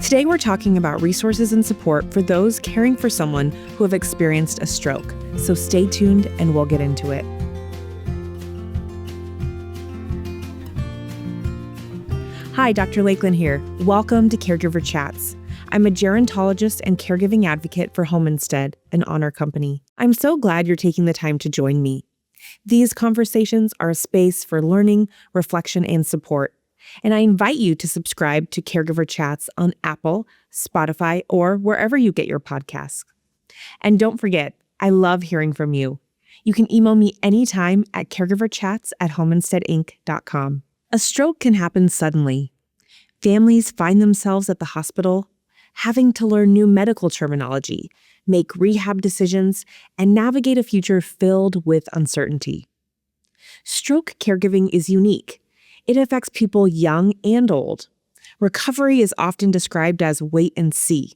Today, we're talking about resources and support for those caring for someone who have experienced a stroke. So stay tuned and we'll get into it. Hi, Dr. Lakelyn here. Welcome to Caregiver Chats. I'm a gerontologist and caregiving advocate for Homestead, an honor company. I'm so glad you're taking the time to join me. These conversations are a space for learning, reflection, and support. And I invite you to subscribe to Caregiver Chats on Apple, Spotify, or wherever you get your podcasts. And don't forget, I love hearing from you. You can email me anytime at caregiverchats@homesteadinc.com. A stroke can happen suddenly. Families find themselves at the hospital, having to learn new medical terminology, make rehab decisions, and navigate a future filled with uncertainty. Stroke caregiving is unique. It affects people young and old. Recovery is often described as wait and see.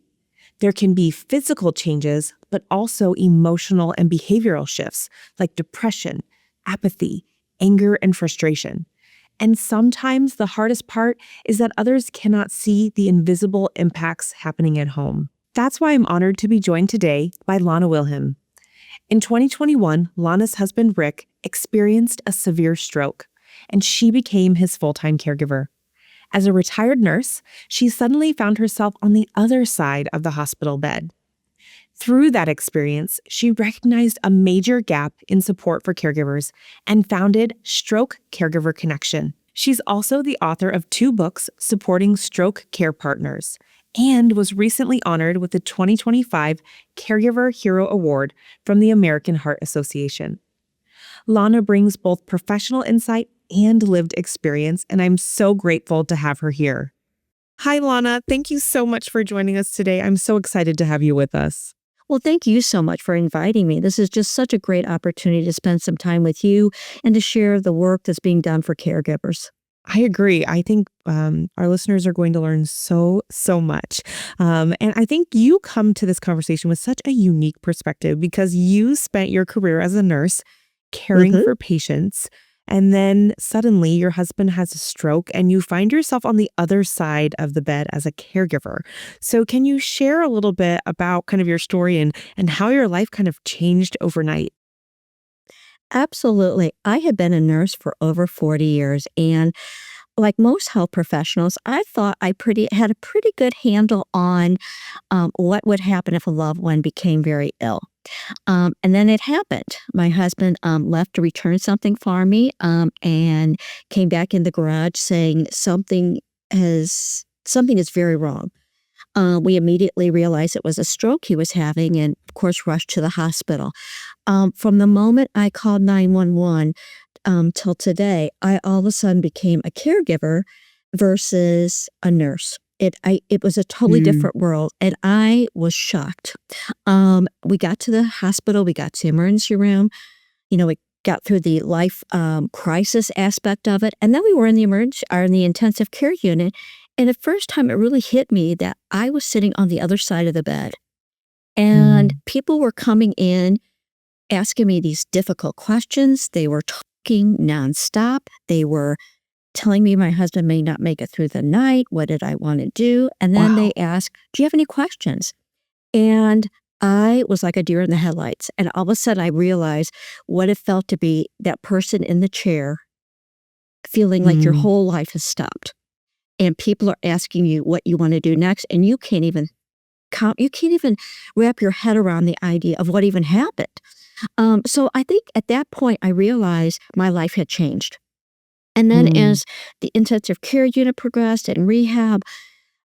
There can be physical changes, but also emotional and behavioral shifts like depression, apathy, anger, and frustration. And sometimes the hardest part is that others cannot see the invisible impacts happening at home. That's why I'm honored to be joined today by Lana Wilhelm. In 2021, Lana's husband, Rick, experienced a severe stroke, and she became his full-time caregiver. As a retired nurse, she suddenly found herself on the other side of the hospital bed. Through that experience, she recognized a major gap in support for caregivers and founded Stroke Caregiver Connection. She's also the author of 2 books supporting stroke care partners and was recently honored with the 2025 Caregiver Hero Award from the American Heart Association. Lana brings both professional insight and lived experience, and I'm so grateful to have her here. Hi, Lana. Thank you so much for joining us today. I'm so excited to have you with us. Well, thank you so much for inviting me. This is just such a great opportunity to spend some time with you and to share the work that's being done for caregivers. I agree. I think our listeners are going to learn so much. And I think you come to this conversation with such a unique perspective because you spent your career as a nurse caring for patients. And then suddenly your husband has a stroke and you find yourself on the other side of the bed as a caregiver. So can you share a little bit about kind of your story and how your life kind of changed overnight? Absolutely. I had been a nurse for over 40 years, and like most health professionals, I thought I had a pretty good handle on what would happen if a loved one became very ill. And then it happened. My husband left to return something for me and came back in the garage saying something is very wrong. We immediately realized it was a stroke he was having and, of course, rushed to the hospital. From the moment I called 911 till today, I all of a sudden became a caregiver versus a nurse. It was a totally different world, and I was shocked. We got to the hospital, we got to the emergency room, we got through the life crisis aspect of it, and then we were in the intensive care unit. And the first time it really hit me that I was sitting on the other side of the bed, and people were coming in asking me these difficult questions. They were talking nonstop. They were telling me my husband may not make it through the night. What did I want to do? And then they asked, do you have any questions? And I was like a deer in the headlights. And all of a sudden I realized what it felt to be that person in the chair feeling like your whole life has stopped. And people are asking you what you want to do next. And you can't even wrap your head around the idea of what even happened. So I think at that point I realized my life had changed. And then as the intensive care unit progressed and rehab,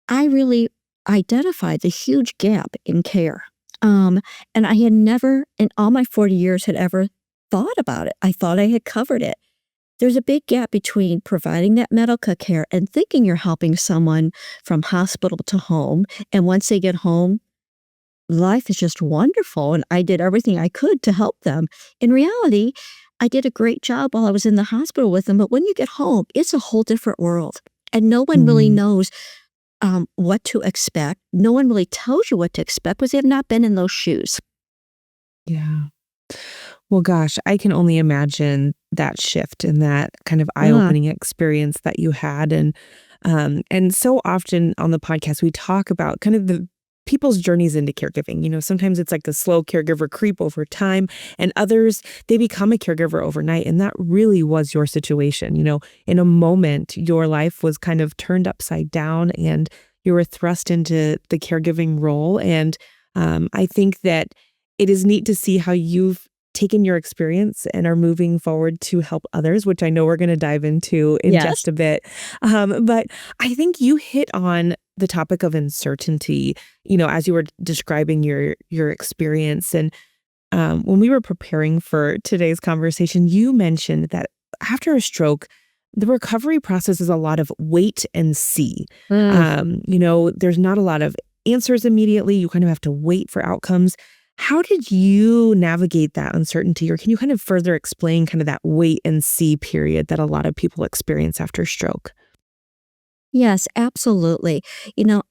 I really identified the huge gap in care. And I had never, in all my 40 years, had ever thought about it. I thought I had covered it. There's a big gap between providing that medical care and thinking you're helping someone from hospital to home. And once they get home, life is just wonderful. And I did everything I could to help them. In reality, I did a great job while I was in the hospital with them, but when you get home, it's a whole different world. And no one really knows what to expect. No one really tells you what to expect because they have not been in those shoes. Yeah. Well, gosh, I can only imagine that shift and that kind of eye-opening experience that you had. And And so often on the podcast, we talk about kind of the people's journeys into caregiving. Sometimes it's like the slow caregiver creep over time, and others, they become a caregiver overnight. And that really was your situation. In a moment, your life was kind of turned upside down and you were thrust into the caregiving role. And I think that it is neat to see how you've taken your experience and are moving forward to help others, which I know we're going to dive into in just a bit. But I think you hit on the topic of uncertainty, as you were describing your experience. And when we were preparing for today's conversation, you mentioned that after a stroke, the recovery process is a lot of wait and see. There's not a lot of answers immediately. You kind of have to wait for outcomes. How did you navigate that uncertainty? Or can you kind of further explain kind of that wait and see period that a lot of people experience after stroke? Yes, absolutely.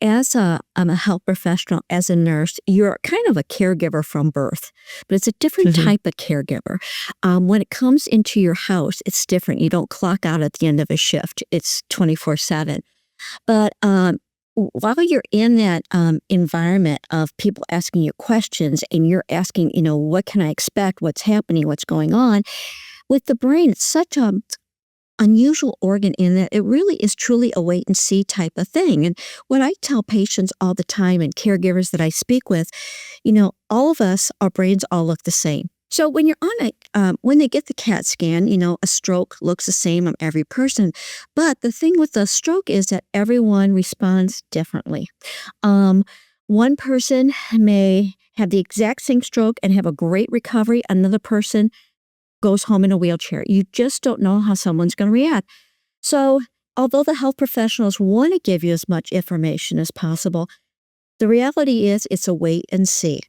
As I'm a health professional, as a nurse, you're kind of a caregiver from birth, but it's a different type of caregiver. When it comes into your house, it's different. You don't clock out at the end of a shift. It's 24/7. But while you're in that environment of people asking you questions and you're asking, what can I expect? What's happening? What's going on? With the brain, it's such a unusual organ in that it really is truly a wait and see type of thing. And what I tell patients all the time and caregivers that I speak with, all of us, our brains all look the same. So when you're on when they get the CAT scan, a stroke looks the same on every person. But the thing with the stroke is that everyone responds differently. One person may have the exact same stroke and have a great recovery. Another person goes home in a wheelchair. You just don't know how someone's going to react. So although the health professionals want to give you as much information as possible, the reality is it's a wait and see.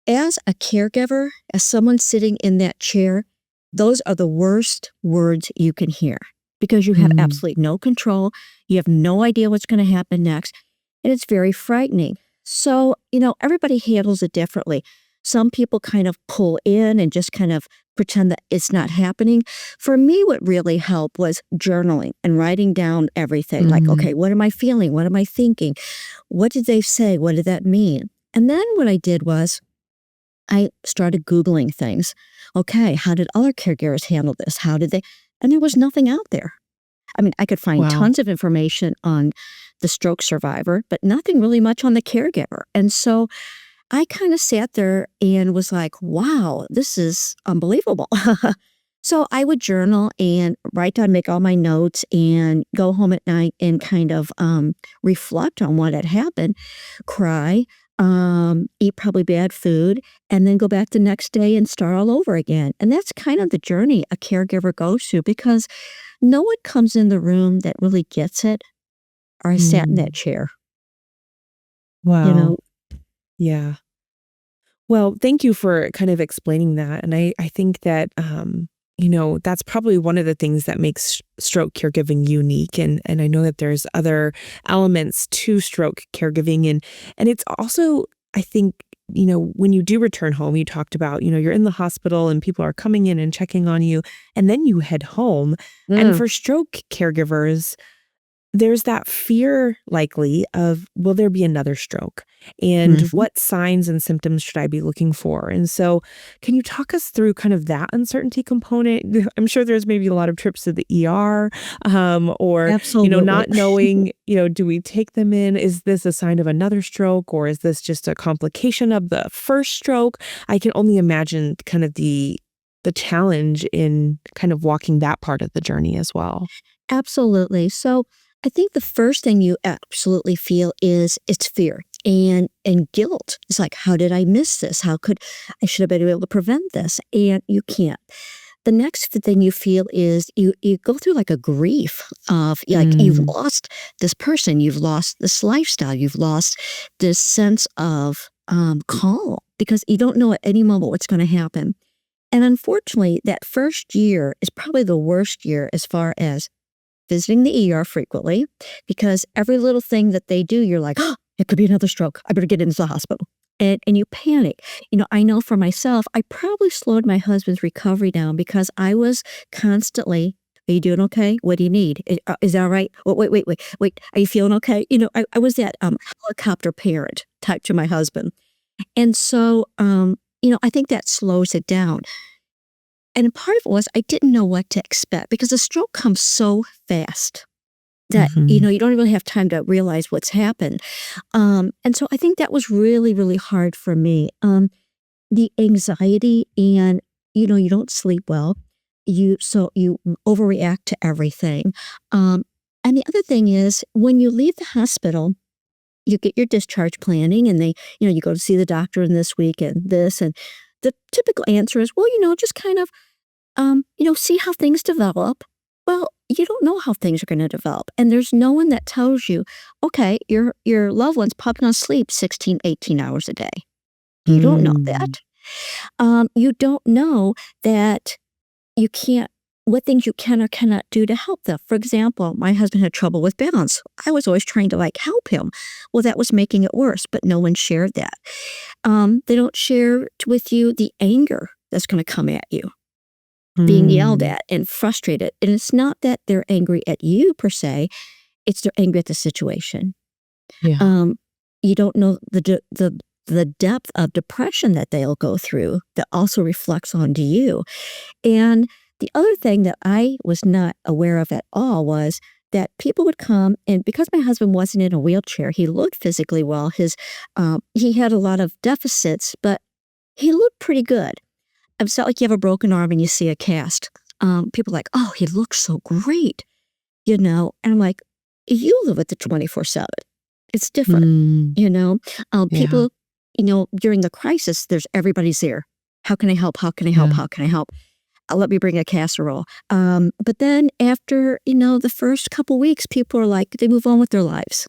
As a caregiver, as someone sitting in that chair, those are the worst words you can hear because you have absolutely no control. You have no idea what's going to happen next. And it's very frightening. So, everybody handles it differently. Some people kind of pull in and just kind of pretend that it's not happening. For me, what really helped was journaling and writing down everything. Like, okay, what am I feeling? What am I thinking? What did they say? What did that mean? And then what I did was I started Googling things. Okay, how did other caregivers handle this? How did they? And there was nothing out there. I mean, I could find tons of information on the stroke survivor, but nothing really much on the caregiver. And so I kind of sat there and was like, wow, this is unbelievable. So I would journal and write down, make all my notes and go home at night and kind of reflect on what had happened, cry, eat probably bad food, and then go back the next day and start all over again. And that's kind of the journey a caregiver goes through because no one comes in the room that really gets it or has sat in that chair. Wow. Yeah. Well, thank you for kind of explaining that. And I think that, that's probably one of the things that makes stroke caregiving unique. And I know that there's other elements to stroke caregiving. And it's also, I think, when you do return home, you talked about, you're in the hospital and people are coming in and checking on you, and then you head home. And for stroke caregivers, there's that fear likely of, will there be another stroke? And what signs and symptoms should I be looking for? And so can you talk us through kind of that uncertainty component? I'm sure there's maybe a lot of trips to the ER or, Absolutely. not knowing, do we take them in? Is this a sign of another stroke or is this just a complication of the first stroke? I can only imagine kind of the challenge in kind of walking that part of the journey as well. Absolutely. So I think the first thing you absolutely feel is it's fear and guilt. It's like, how did I miss this? I should have been able to prevent this? And you can't. The next thing you feel is you go through like a grief of like you've lost this person, you've lost this lifestyle, you've lost this sense of calm because you don't know at any moment what's going to happen. And unfortunately, that first year is probably the worst year as far as visiting the ER frequently, because every little thing that they do, you're like, oh, it could be another stroke. I better get into the hospital. And you panic. I know for myself, I probably slowed my husband's recovery down because I was constantly, Are you doing okay? What do you need? Is that all right? Wait. Are you feeling okay? I was that helicopter parent type to my husband. And so, I think that slows it down. And part of it was I didn't know what to expect because a stroke comes so fast that, Mhm. you don't really have time to realize what's happened. And so I think that was really, really hard for me. The anxiety and, you don't sleep well. You overreact to everything. And the other thing is when you leave the hospital, you get your discharge planning and you go to see the doctor in this week and this. And the typical answer is, well, just kind of, see how things develop. Well, you don't know how things are going to develop. And there's no one that tells you, okay, your loved one's probably going to sleep 16, 18 hours a day. You don't know Mm. that. You don't know that what things you can or cannot do to help them. For example, my husband had trouble with balance. I was always trying to help him. Well, that was making it worse, but no one shared that. They don't share with you the anger that's going to come at you, being yelled Mm. at and frustrated. And it's not that they're angry at you per se, it's they're angry at the situation. Yeah. You don't know the depth of depression that they'll go through that also reflects onto you. And the other thing that I was not aware of at all was that people would come, and because my husband wasn't in a wheelchair, he looked physically well. He had a lot of deficits, but he looked pretty good. It's not like you have a broken arm and you see a cast. People are like, oh, he looks so great, And I'm like, you live with the 24/7. It's different, Mm. Yeah. People, during the crisis, everybody's there. How can I help? How can I help? Yeah. How can I help? Let me bring a casserole. But then after, the first couple weeks, people are like, they move on with their lives.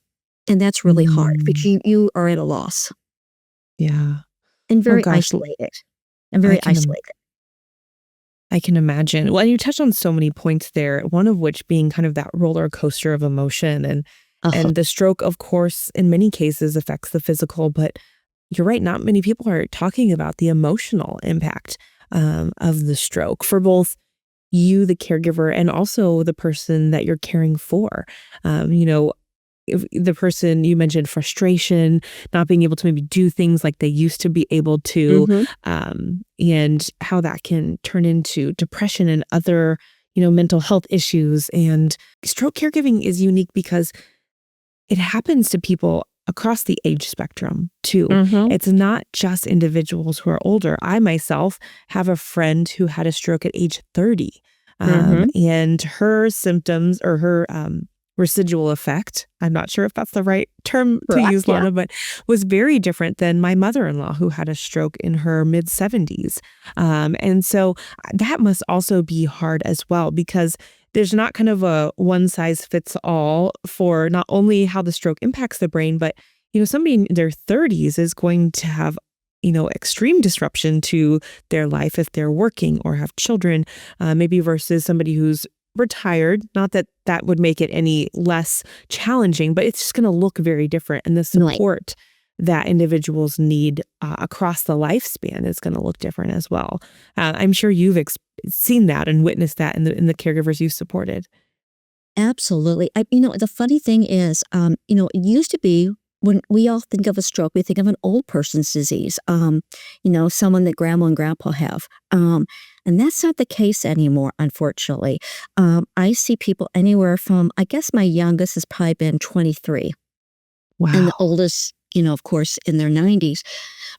And that's really hard because Mm. you are at a loss Yeah. and Oh very gosh, isolated and I very can isolated. I can imagine. Well, and you touched on so many points there, one of which being kind of that roller coaster of emotion Uh-huh. and the stroke, of course, in many cases affects the physical, but you're right, not many people are talking about the emotional impact of the stroke for both you, the caregiver, and also the person that you're caring for. If the person you mentioned frustration, not being able to maybe do things like they used to be able to, Mm-hmm. and how that can turn into depression and other, mental health issues. And stroke caregiving is unique because it happens to people across the age spectrum too. Mm-hmm. It's not just individuals who are older. I myself have a friend who had a stroke at age 30. Mm-hmm. And her symptoms or her residual effect, I'm not sure if that's the right term to Correct. use, Yeah. Lana, but was very different than my mother-in-law who had a stroke in her mid 70s. And so that must also be hard as well because there's not kind of a one size fits all for not only how the stroke impacts the brain, but somebody in their 30s is going to have extreme disruption to their life if they're working or have children, maybe versus somebody who's retired. Not that that would make it any less challenging, but it's just going to look very different. And the Right. support that individuals need across the lifespan is going to look different as well. I'm sure you've seen that and witnessed that in the caregivers you've supported. Absolutely. The funny thing is, it used to be when we all think of a stroke, we think of an old person's disease, someone that grandma and grandpa have. And that's not the case anymore, unfortunately. I see people anywhere from, I guess my youngest has probably been 23, and the Wow. oldest, of course, in their 90s.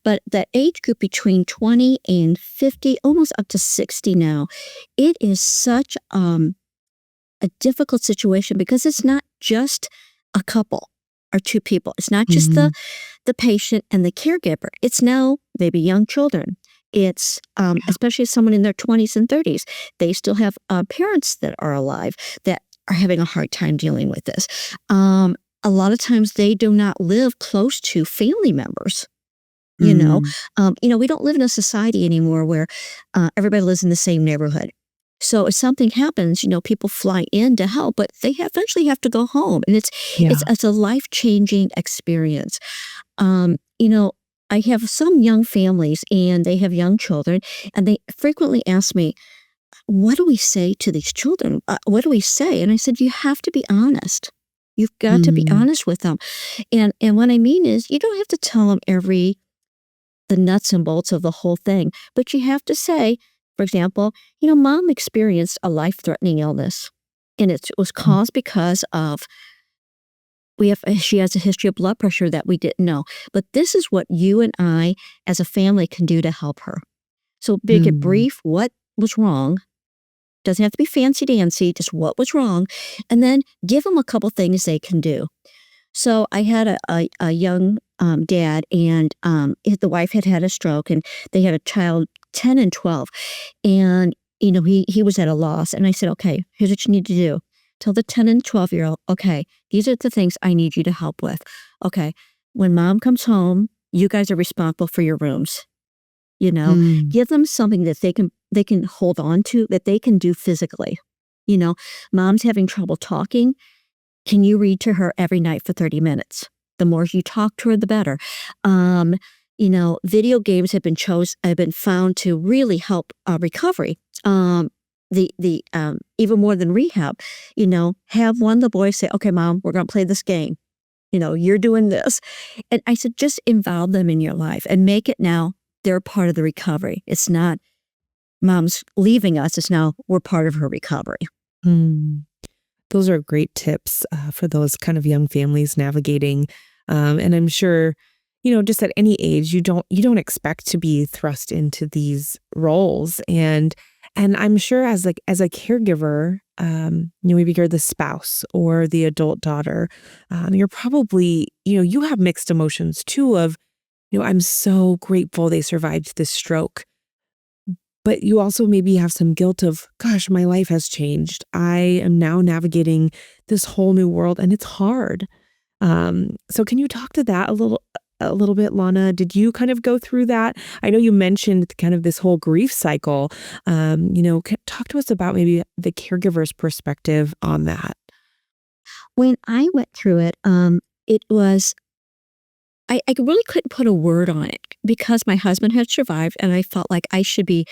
But that age group between 20 and 50, almost up to 60 now, it is such a difficult situation because it's not just a couple or two people. It's not just Mhm. the patient and the caregiver. It's now maybe young children. It's Yeah. especially someone in their 20s and 30s. They still have parents that are alive that are having a hard time dealing with this. A lot of times they do not live close to family members. You know, Mm. we don't live in a society anymore where everybody lives in the same neighborhood. So if something happens, people fly in to help, but they eventually have to go home, and Yeah. it's a life changing experience. Um, you know, I have some young families, and they have young children, and they frequently ask me, what do we say to these children? What do we say? And I said, you have to be honest. You've got to be Mm. honest with them. And what I mean is, you don't have to tell them the nuts and bolts of the whole thing, but you have to say, for example, mom experienced a life-threatening illness, and it was caused because of she has a history of blood pressure that we didn't know. But this is what you and I as a family can do to help her. So make it Mm. brief, what was wrong. Doesn't have to be fancy-dancy, just what was wrong. And then give them a couple things they can do. So I had a young dad, and the wife had a stroke, and they had a child 10 and 12. And, he was at a loss. And I said, okay, here's what you need to do. Tell the 10 and 12-year-old, okay, these are the things I need you to help with. Okay, when mom comes home, you guys are responsible for your rooms. Mm. Give them something that they can hold on to, that they can do physically. Mom's having trouble talking. Can you read to her every night for 30 minutes? The more you talk to her, the better. Video games have been found to really help recovery. Even more than rehab. Have one of the boys say, "Okay, mom, we're going to play this game. You're doing this," and I said, just involve them in your life and make it now they're part of the recovery. It's not mom's leaving us. It's now we're part of her recovery. Mm. Those are great tips for those kind of young families navigating. And I'm sure, just at any age, you don't expect to be thrust into these roles. And I'm sure as a caregiver, maybe you're the spouse or the adult daughter, you're probably, you have mixed emotions too of, I'm so grateful they survived this stroke. But you also maybe have some guilt of, gosh, my life has changed. I am now navigating this whole new world and it's hard. So can you talk to that a little bit, Lana? Did you kind of go through that? I know you mentioned kind of this whole grief cycle. Talk to us about maybe the caregiver's perspective on that. When I went through it, it was I really couldn't put a word on it because my husband had survived, and I felt like I should be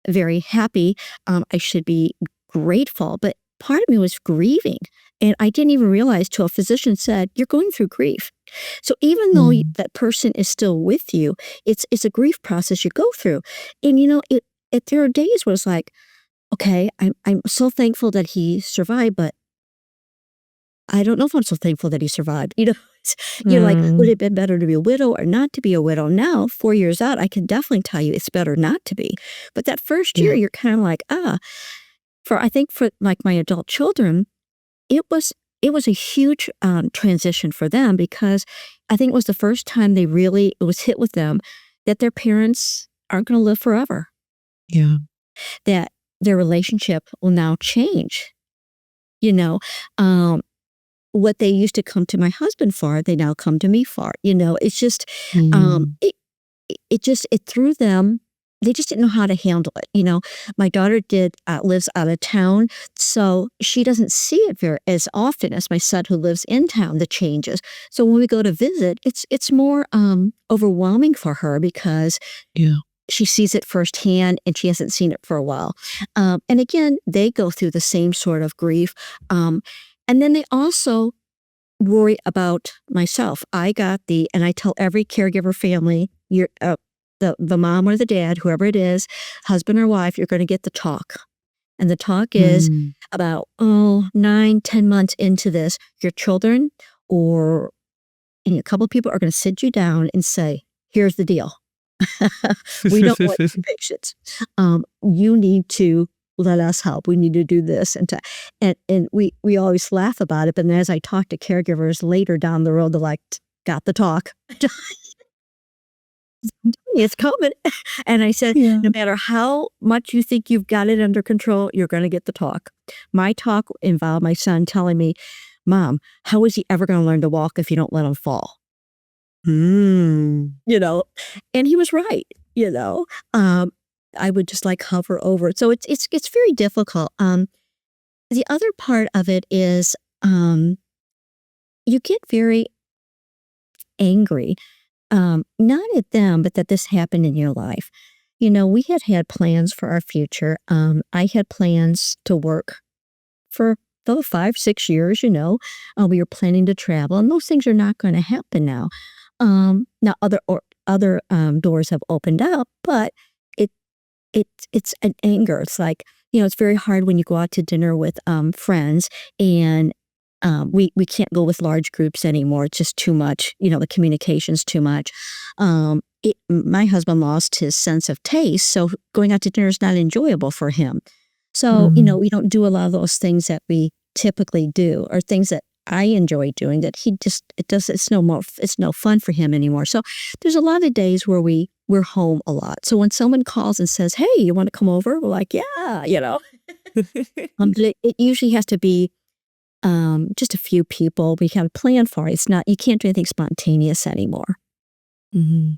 very happy. I should be grateful, but part of me was grieving. And I didn't even realize till a physician said, "You're going through grief." So even though Mm. that person is still with you, it's a grief process you go through. And there are days where it's like, okay, I'm so thankful that he survived, but I don't know if I'm so thankful that he survived. You're like, would it Mm. have been better to be a widow or not to be a widow? Now, 4 years out, I can definitely tell you it's better not to be. But that first year, Yeah. you're kind of like, I think for like my adult children, it was it was a huge transition for them because I think it was the first time it was hit with them that their parents aren't going to live forever, Yeah. that their relationship will now change. You know, um, what they used to come to my husband for, they now come to me for. It's just, Mm. it threw them. They just didn't know how to handle it. My daughter lives out of town, so she doesn't see it very as often as my son who lives in town. The changes. So when we go to visit, it's more overwhelming for her because Yeah. she sees it firsthand and she hasn't seen it for a while. And again, they go through the same sort of grief. And then they also worry about myself. And I tell every caregiver family, the mom or the dad, whoever it is, husband or wife, you're going to get the talk. And the talk is Mm. about, 9, 10 months into this, your children or a couple of people are going to sit you down and say, here's the deal. We don't want patients. You need to let us help. We need to do this. And we always laugh about it. But then as I talk to caregivers later down the road, they're like, got the talk. It's coming. And I said, Yeah. no matter how much you think you've got it under control, you're going to get the talk. My talk involved my son telling me, Mom, how is he ever going to learn to walk if you don't let him fall? Mm. And he was right, I would just like hover over it. So it's very difficult. The other part of it is, you get very angry, not at them, but that this happened in your life. we had plans for our future. I had plans to work for the 5, 6 years, we were planning to travel, and those things are not going to happen now. Now other doors have opened up, but it it's an anger. It's like, it's very hard when you go out to dinner with friends, and we can't go with large groups anymore. It's just too much. The communication's too much. My husband lost his sense of taste, so going out to dinner is not enjoyable for him. So, we don't do a lot of those things that we typically do, or things that I enjoy doing that it's no fun for him anymore. So there's a lot of days where we're home a lot. So when someone calls and says, "Hey, you want to come over?" We're like, "Yeah." But it usually has to be just a few people we have a plan for. It's not, you can't do anything spontaneous anymore. Mm-hmm.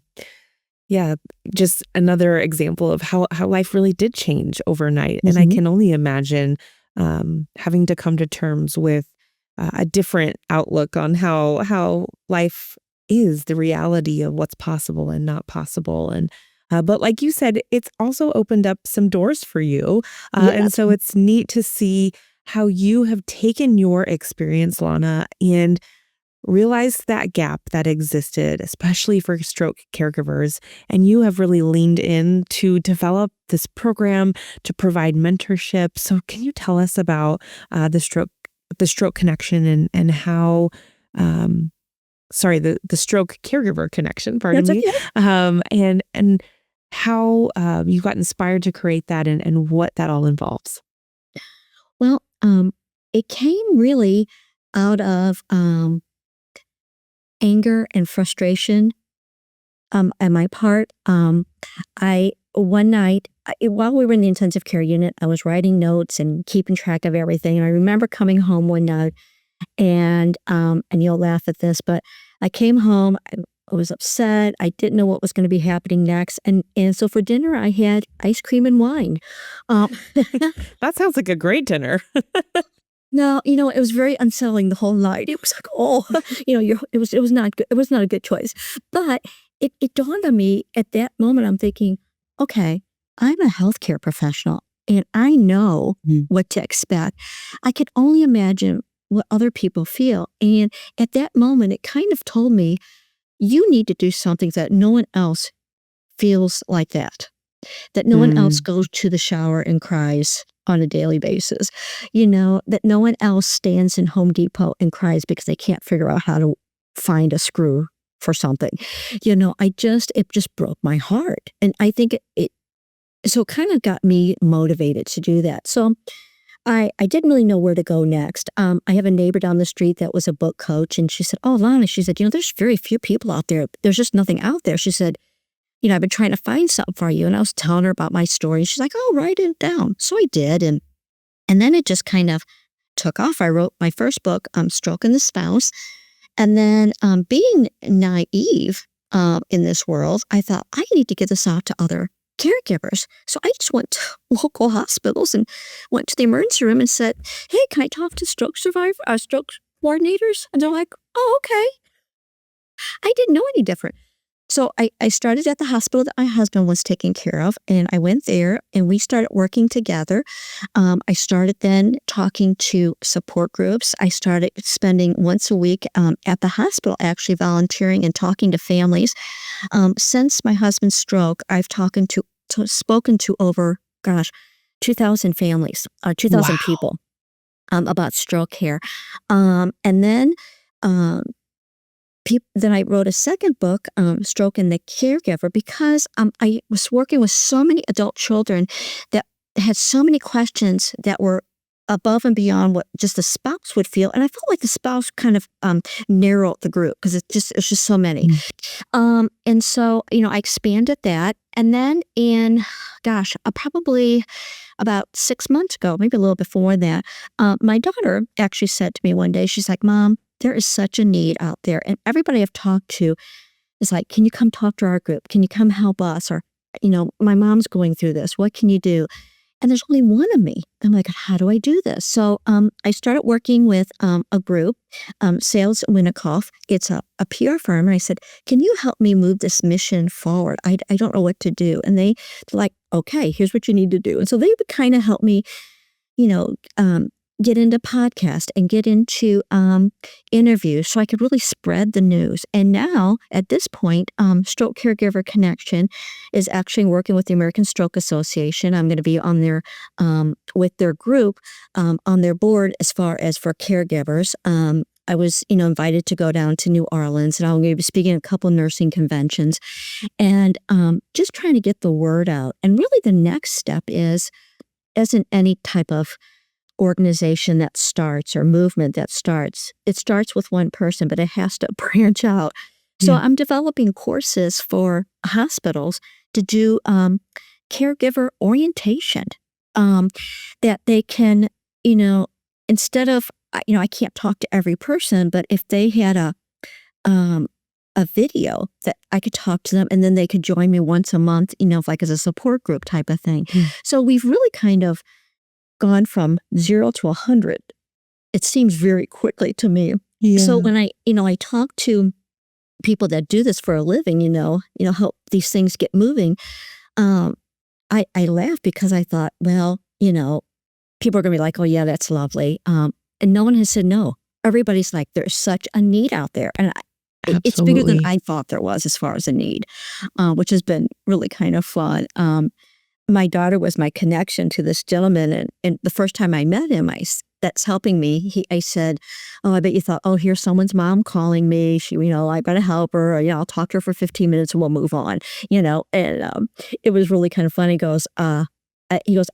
Yeah, just another example of how life really did change overnight. And I can only imagine having to come to terms with a different outlook on how life is, the reality of what's possible and not possible. And but like you said, it's also opened up some doors for you. And so it's neat to see how you have taken your experience, Lana, and realized that gap that existed, especially for stroke caregivers. And you have really leaned in to develop this program to provide mentorship. So can you tell us about the Stroke Connection and how, the Stroke Caregiver Connection, pardon me, and how you got inspired to create that and what that all involves? Well, it came really out of anger and frustration on my part. One night, while we were in the intensive care unit, I was writing notes and keeping track of everything. And I remember coming home one night, and you'll laugh at this, but I came home. I was upset. I didn't know what was going to be happening next. And so for dinner, I had ice cream and wine. That sounds like a great dinner. No, it was very unsettling the whole night. It was like, it was not good. It was not a good choice. But it dawned on me at that moment. I'm thinking, okay, I'm a healthcare professional, and I know what to expect. I could only imagine what other people feel. And at that moment, it kind of told me, you need to do something that no one else feels like that no one else goes to the shower and cries on a daily basis, that no one else stands in Home Depot and cries because they can't figure out how to find a screw for something. It just broke my heart. And I think it kind of got me motivated to do that. So I didn't really know where to go next. I have a neighbor down the street that was a book coach, and she said, "Oh, Lana," she said, "there's very few people out there. There's just nothing out there." She said, "I've been trying to find something for you." And I was telling her about my story. She's like, "Oh, write it down." So I did. And then it just kind of took off. I wrote my first book, Stroke and the Spouse. And then being naive in this world, I thought, I need to get this out to other caregivers. So I just went to local hospitals and went to the emergency room and said, "Hey, can I talk to stroke coordinators?" And they're like, "Oh, okay." I didn't know any different. So I started at the hospital that my husband was taking care of, and I went there and we started working together. I started then talking to support groups. I started spending once a week at the hospital, actually volunteering and talking to families. Since my husband's stroke, I've spoken to over, 2,000 families, 2,000 people about stroke care. And then then I wrote a second book, Stroke and the Caregiver, because I was working with so many adult children that had so many questions that were above and beyond what just the spouse would feel. And I felt like the spouse kind of narrowed the group because it's just so many. And so, I expanded that. And then in, probably about 6 months ago, maybe a little before that, my daughter actually said to me one day, she's like, "Mom, there is such a need out there. And everybody I've talked to is like, can you come talk to our group? Can you come help us? Or, my mom's going through this. What can you do?" and there's only one of me. I'm like, how do I do this? So I started working with a group, Sales Winnicott. It's a PR firm. And I said, can you help me move this mission forward? I don't know what to do. And they're like, okay, here's what you need to do. And so they would kind of help me, you know, get into podcast and get into interviews so I could really spread the news. And now, at this point, Stroke Caregiver Connection is actually working with the American Stroke Association. I'm going to be on their, with their group, on their board as far as for caregivers. I was, invited to go down to New Orleans, and I'm going to be speaking at a couple nursing conventions and just trying to get the word out. And really the next step is, as in any type of organization that starts or movement that starts, it starts with one person, but it has to branch out. So I'm developing courses for hospitals to do caregiver orientation, that they can, instead of, I can't talk to every person, but if they had a video that I could talk to them and then they could join me once a month, like as a support group type of thing. So we've really kind of gone from 0 to 100. It seems very quickly to me. So when I talk to people that do this for a living, help these things get moving, I laugh because I thought, well, people are going to be like, oh yeah, that's lovely. And no one has said no. Everybody's like, there's such a need out there. And it's bigger than I thought there was as far as a need, which has been really kind of fun. My daughter was my connection to this gentleman. And the first time I met him, that's helping me. I said, oh, I bet you thought, oh, here's someone's mom calling me. She, I got to help her. Or, I'll talk to her for 15 minutes and we'll move on, and it was really kind of fun. He goes, I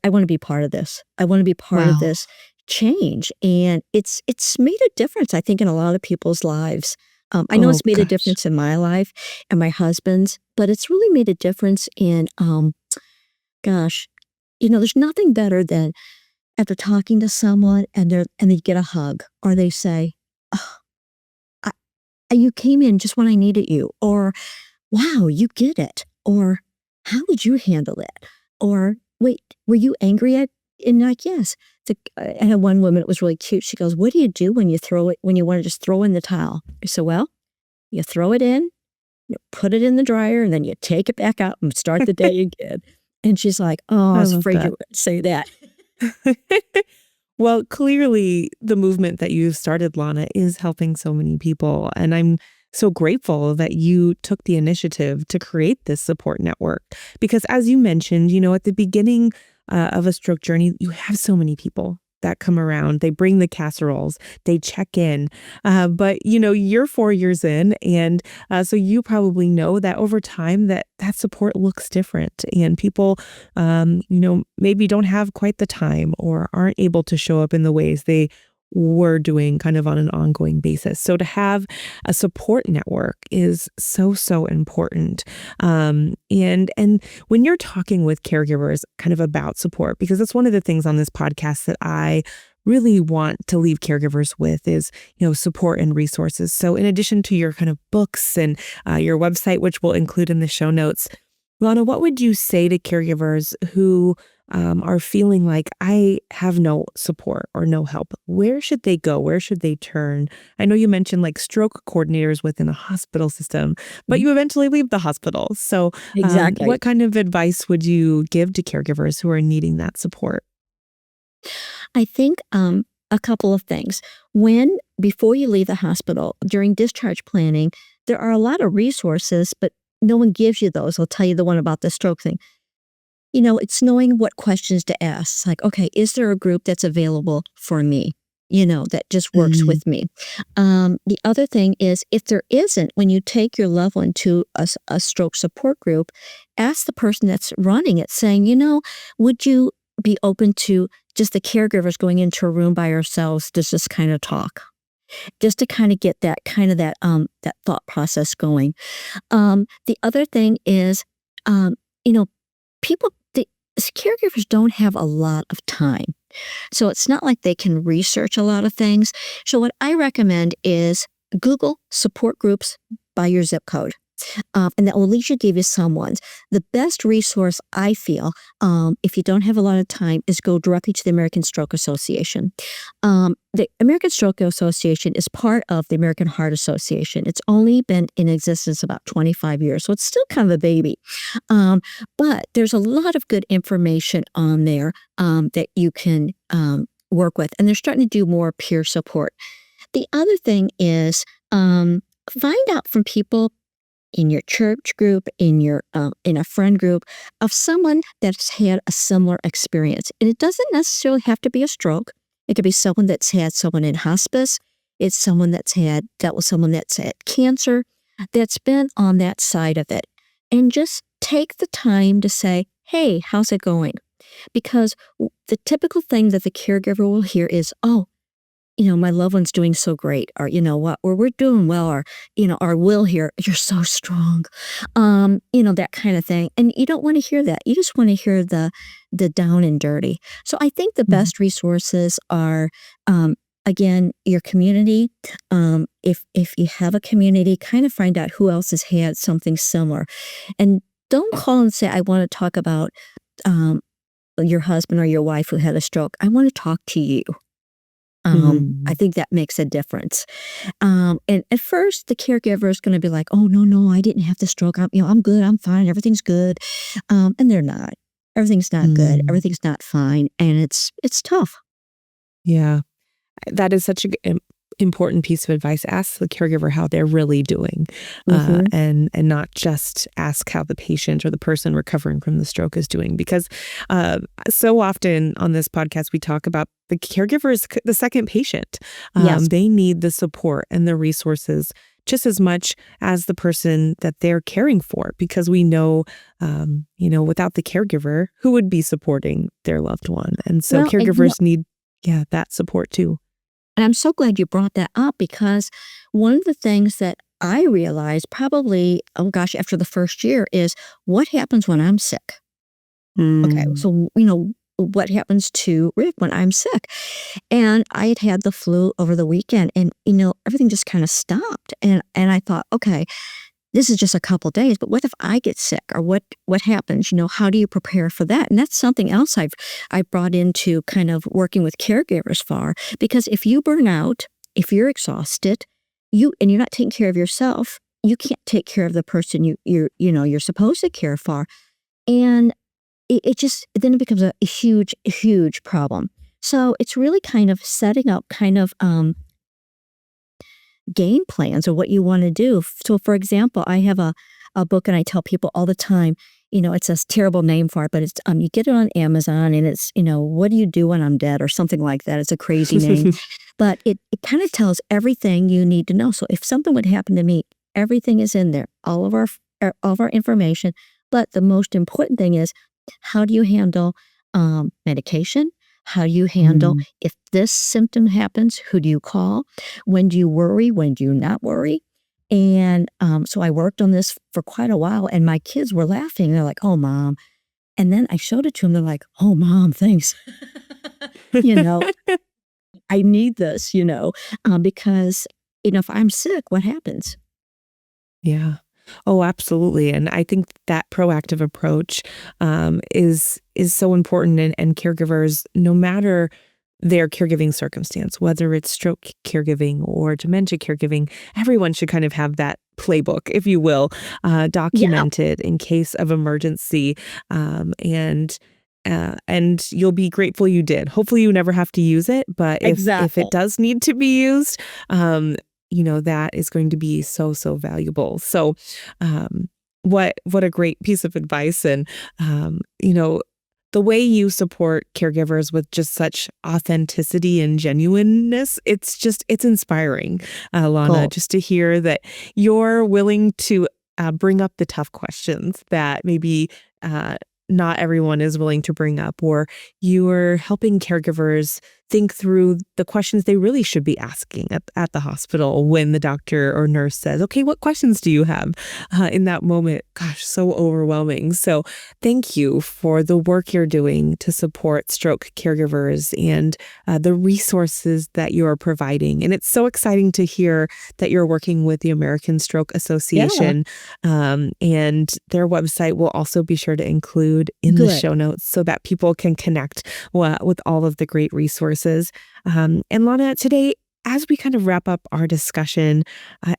want to be part of this. I want to be part of this change. And it's made a difference, I think, in a lot of people's lives. I know it's made a difference in my life and my husband's, but it's really made a difference in, there's nothing better than after talking to someone and they get a hug, or they say, oh, you came in just when I needed you, or wow, you get it, or how would you handle it, or wait, were you angry at? And like, yes. I had one woman, it was really cute. She goes, what do you do when you want to just throw in the towel? I said, well, you throw it in, you put it in the dryer, and then you take it back out and start the day again. And she's like, oh, I was afraid you would say that. Well, clearly the movement that you started, Lana, is helping so many people. And I'm so grateful that you took the initiative to create this support network. Because as you mentioned, at the beginning of a stroke journey, you have so many people that come around. They bring the casseroles, they check in. But, you're 4 years in. And so you probably know that over time that support looks different. And people, maybe don't have quite the time or aren't able to show up in the ways they were doing kind of on an ongoing basis. So to have a support network is so, so important. And when you're talking with caregivers kind of about support, because it's one of the things on this podcast that I really want to leave caregivers with is, support and resources. So in addition to your kind of books and your website, which we'll include in the show notes, Lana, what would you say to caregivers who are feeling like I have no support or no help? Where should they go? Where should they turn? I know you mentioned like stroke coordinators within a hospital system, but you eventually leave the hospital. So Exactly. What kind of advice would you give to caregivers who are needing that support? I think a couple of things. Before you leave the hospital, during discharge planning, there are a lot of resources, but no one gives you those. I'll tell you the one about the stroke thing. It's knowing what questions to ask. It's like, okay, is there a group that's available for me, that just works with me? The other thing is, if there isn't, when you take your loved one to a stroke support group, ask the person that's running it, saying, would you be open to just the caregivers going into a room by ourselves to just kind of talk? Just to kind of get that thought process going. The other thing is, caregivers don't have a lot of time. So it's not like they can research a lot of things. So what I recommend is Google support groups by your zip code. and that will at least you give you someone's. The best resource, I feel, if you don't have a lot of time, is go directly to the American Stroke Association. The American Stroke Association is part of the American Heart Association. It's only been in existence about 25 years, so it's still kind of a baby. But there's a lot of good information on there that you can work with, and they're starting to do more peer support. The other thing is find out from people in your church group, in a friend group, of someone that's had a similar experience. And it doesn't necessarily have to be a stroke. It could be someone that's had someone in hospice. It's someone that's dealt with someone that's had cancer, that's been on that side of it. And just take the time to say, hey, how's it going? Because the typical thing that the caregiver will hear is, oh, my loved one's doing so great, or, what, or we're doing well, or, or we'll hear, you're so strong, that kind of thing. And you don't want to hear that. You just want to hear the down and dirty. So I think the best resources are, again, your community. If you have a community, kind of find out who else has had something similar. And don't call and say, I want to talk about your husband or your wife who had a stroke. I want to talk to you. I think that makes a difference. And at first, the caregiver is going to be like, "Oh, no, I didn't have the stroke. I'm good. I'm fine. Everything's good." And they're not. Everything's not good. Everything's not fine, and it's tough. Yeah, that is such an important piece of advice. Ask the caregiver how they're really doing, and not just ask how the patient or the person recovering from the stroke is doing. Because so often on this podcast, we talk about the caregiver is the second patient. Yes. They need the support and the resources just as much as the person that they're caring for, because we know, without the caregiver, who would be supporting their loved one? And so caregivers need, that support too. And I'm so glad you brought that up, because one of the things that I realized probably, after the first year is, what happens when I'm sick? Okay, so, what happens to Rick when I'm sick? And I had the flu over the weekend, and, everything just kind of stopped. And I thought, okay, this is just a couple days, but what if I get sick, or what happens? How do you prepare for that? And that's something else I've brought into kind of working with caregivers for, because if you burn out, if you're exhausted, and you're not taking care of yourself, you can't take care of the person you're supposed to care for, and then it becomes a huge problem. So it's really kind of setting up game plans of what you want to do. So, for example, I have a book, and I tell people all the time, it's a terrible name for it, but it's you get it on Amazon, and it's what do you do when I'm dead, or something like that. It's a crazy name, but it kind of tells everything you need to know. So if something would happen to me, everything is in there, all of our information. But the most important thing is, how do you handle medication? How do you handle if this symptom happens? Who do you call? When do you worry? When do you not worry? And so I worked on this for quite a while, and my kids were laughing. They're like, "Oh, Mom." And then I showed it to them. They're like, "Oh, Mom, thanks." I need this, because, if I'm sick, what happens? Yeah. Oh, absolutely. And I think that proactive approach is so important. And caregivers, no matter their caregiving circumstance, whether it's stroke caregiving or dementia caregiving, everyone should kind of have that playbook, if you will, documented in case of emergency. And you'll be grateful you did. Hopefully you never have to use it, but if it does need to be used, that is going to be so valuable. So, what a great piece of advice. And, the way you support caregivers with just such authenticity and genuineness, it's inspiring, Lana, Cool. just to hear that you're willing to bring up the tough questions that maybe not everyone is willing to bring up, or you're helping caregivers think through the questions they really should be asking at the hospital when the doctor or nurse says, okay, what questions do you have in that moment? Gosh, so overwhelming. So thank you for the work you're doing to support stroke caregivers and the resources that you are providing. And it's so exciting to hear that you're working with the American Stroke Association, and their website will also be sure to include in the show notes so that people can connect with all of the great resources. And Lana, today, as we kind of wrap up our discussion,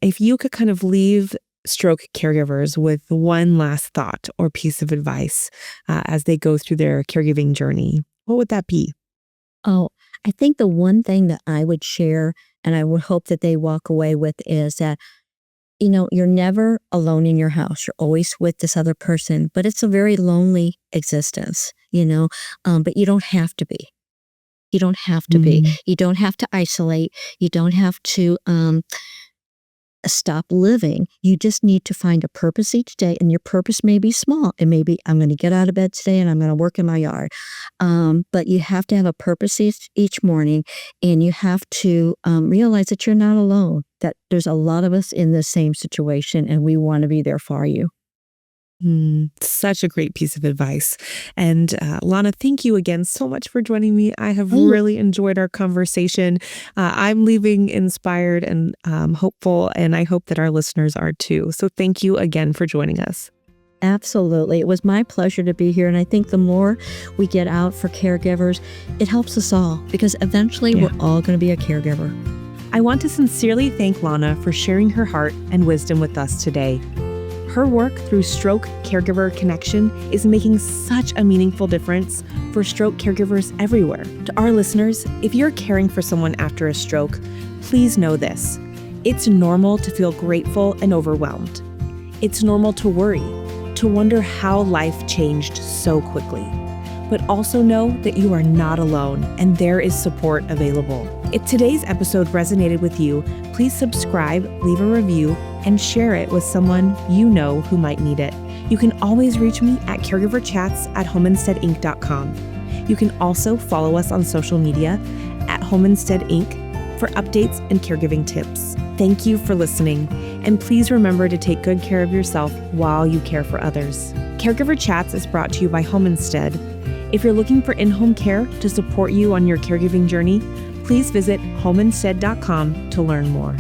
if you could kind of leave stroke caregivers with one last thought or piece of advice as they go through their caregiving journey, what would that be? Oh, I think the one thing that I would share, and I would hope that they walk away with, is that, you're never alone in your house. You're always with this other person, but it's a very lonely existence, but you don't have to be. You don't have to be. You don't have to isolate. You don't have to stop living. You just need to find a purpose each day, and your purpose may be small. It may be, I'm going to get out of bed today and I'm going to work in my yard. But you have to have a purpose each morning, and you have to realize that you're not alone, that there's a lot of us in the same situation, and we want to be there for you. Such a great piece of advice. And Lana, thank you again so much for joining me. I have really enjoyed our conversation. I'm leaving inspired and hopeful, and I hope that our listeners are too. So thank you again for joining us. Absolutely. It was my pleasure to be here. And I think the more we get out for caregivers, it helps us all, because eventually we're all going to be a caregiver. I want to sincerely thank Lana for sharing her heart and wisdom with us today. Her work through Stroke Caregiver Connection is making such a meaningful difference for stroke caregivers everywhere. To our listeners, if you're caring for someone after a stroke, please know this. It's normal to feel grateful and overwhelmed. It's normal to worry, to wonder how life changed so quickly. But also know that you are not alone and there is support available. If today's episode resonated with you, please subscribe, leave a review, and share it with someone you know who might need it. You can always reach me at caregiverchats@homeinsteadinc.com. You can also follow us on social media at homeinsteadinc for updates and caregiving tips. Thank you for listening, and please remember to take good care of yourself while you care for others. Caregiver Chats is brought to you by Home Instead. If you're looking for in-home care to support you on your caregiving journey, please visit homeinstead.com to learn more.